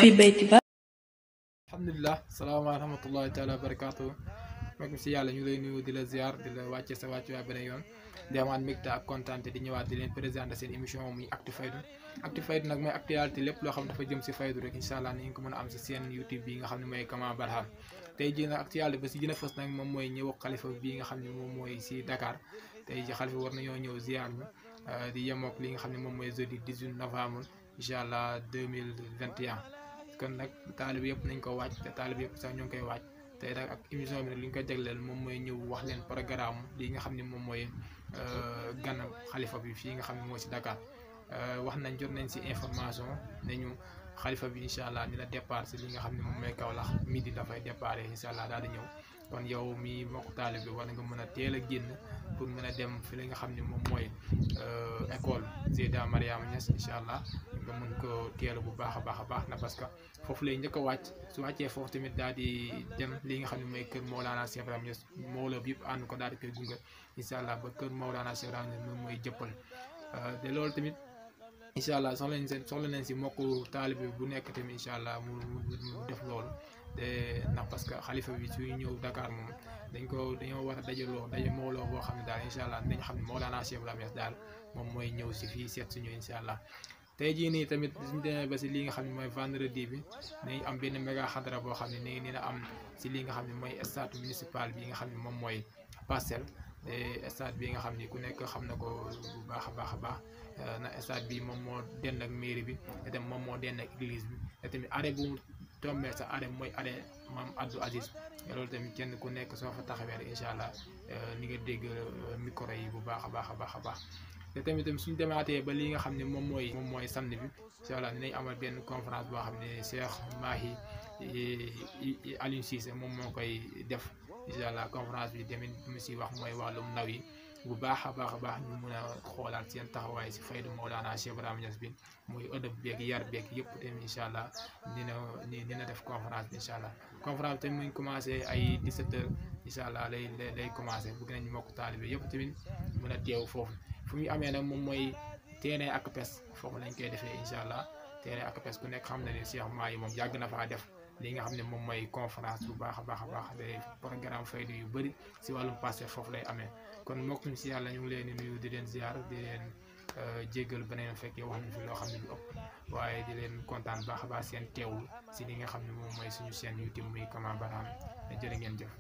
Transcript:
في بيت alhamdulilah salaamaaleykum wa rahmatullahi taala wa barakaatu mag si yàlla ñu lay nuyu di la ziar di la wàcce sa wàcc waa beneen yoon di amaat mbégte ak kontaante di ñëwaat di leen présenté seen émission muy Actu Fayda Actu Fayda nag mooy actualité lépp loo xam dafa jëm si faydu rek incha allah ni nga ko mën a am si seen YouTube bi nga xam ne mooy Kama Barham tey jii nag actualité ba si gën a fës nag moom mooy ñëw xalifa bii nga xam ne moom mooy si Dakar tey ji xalifa war nañoo ñëw ziar ñu di yemook li nga xam ne moom mooy jeudi 18 novembre incha allah 2021 kon nag taalib yëpp nañ ko wàcc te taalib yëpp sax ñoo ngi koy wàcc tey nag ak émission bi nag li ñu ko jagleel moom mooy ñëw wax leen programme li nga xam ne moom mooy ganam xalifa bi fii nga xam ne mooy si Dakar wax nañ jot nañ si information ne ñu xalifa bi incha allah dina départ si li nga xam ne moom mooy Kaolack midi dafay départ incha allah daal di ñëw kon yow mi mbokk taalib bi war nga mën a teel a génn pour mën a dem fi li nga xam ne moom mooy école Seyda Mariama Niass incha allah nga mën ko teel bu baax a baax na parce que foofu lay njëkk a wàcc su wàccee foofu tamit daal di dem li nga xam ne mooy kër Mawlana Cheikh Ibrahima Niass mbooloo bi yëpp ànd ko daal di koy gunge incha allah ba kër Mawlana Cheikh Ibrahima Niass moom mooy jëppal te loolu tamit incha allah soxla nañ si mbokku taalib bi bu nekk tamit incha allah mu def loolu te ndax parce que xalifa bi suy ñëw Dakar moom dañoo war a dajaloo mbooloo boo xam ne daal incha allah dañ xam ne Mawlana Cheikh Ibrahima Niass daal moom mooy ñëw si fii seet suñu incha allah tey jii nii tamit suñu demee ba si li nga xam ne mooy vendredi bi nañ am benn méga xadara boo xam ne nii dina am si li nga xam ne mooy stade municipal bi nga xam ne moom mooy Parcelles stade bi nga xam ni ku nekk xam na ko bu baax a baax na stade bi moom moo dend ak mairie bi te tamit moom moo dend ak église bi te tamit arrêt bu mu tombé sa arrêt mooy arrêt maam Abdou Aziz loolu tamit kenn ku nekk soo fa taxawee rek incha allah ni nga dégg micro yi bu baax a baax te tamit suñu demaatee ba li nga xam ne moom mooy samedi bi incha allah dinañ amal benn conférence boo xam ne Cheikh Mahi Aliou Cissé moom moo koy def incha allah conférence bi tamit mu si wax mooy wàllum ndaw yi bu baax a baax ñu mën a xoolaat seen taxawaay si faydu Mawlana Cheikh Ibrahima Niass bi muy ëdëb beeg yar beeg yëpp tamit incha allah dina def conférence bi incha allah conférence bi tamit mu ngi commencé ay 17h incha allah lay commencé bëgg nañu mbokk taalibe yëpp tamit mën a teew foofu fu muy amee nag moom mooy terrain ak pes foofu lañ koy defee incha allah terrain ak pes ku nekk xam na ne Cheikh Mahi moom yàgg na faa def li nga xam ne moom mooy conférence bu baax a baax day programme faydu yu bëri si wàllum passé foofu lay amee kon mbokk mi si yàlla ñu ngi leen di nuyu di leen ziar di leen jéggal beneen fekkee wax nañ fi loo xam ne du ëpp waaye di leen kontaan baax a baax seen teewul si li nga xam ne moom mooy suñu chaîne YouTube muy Kama Barham jërë ngeen jëf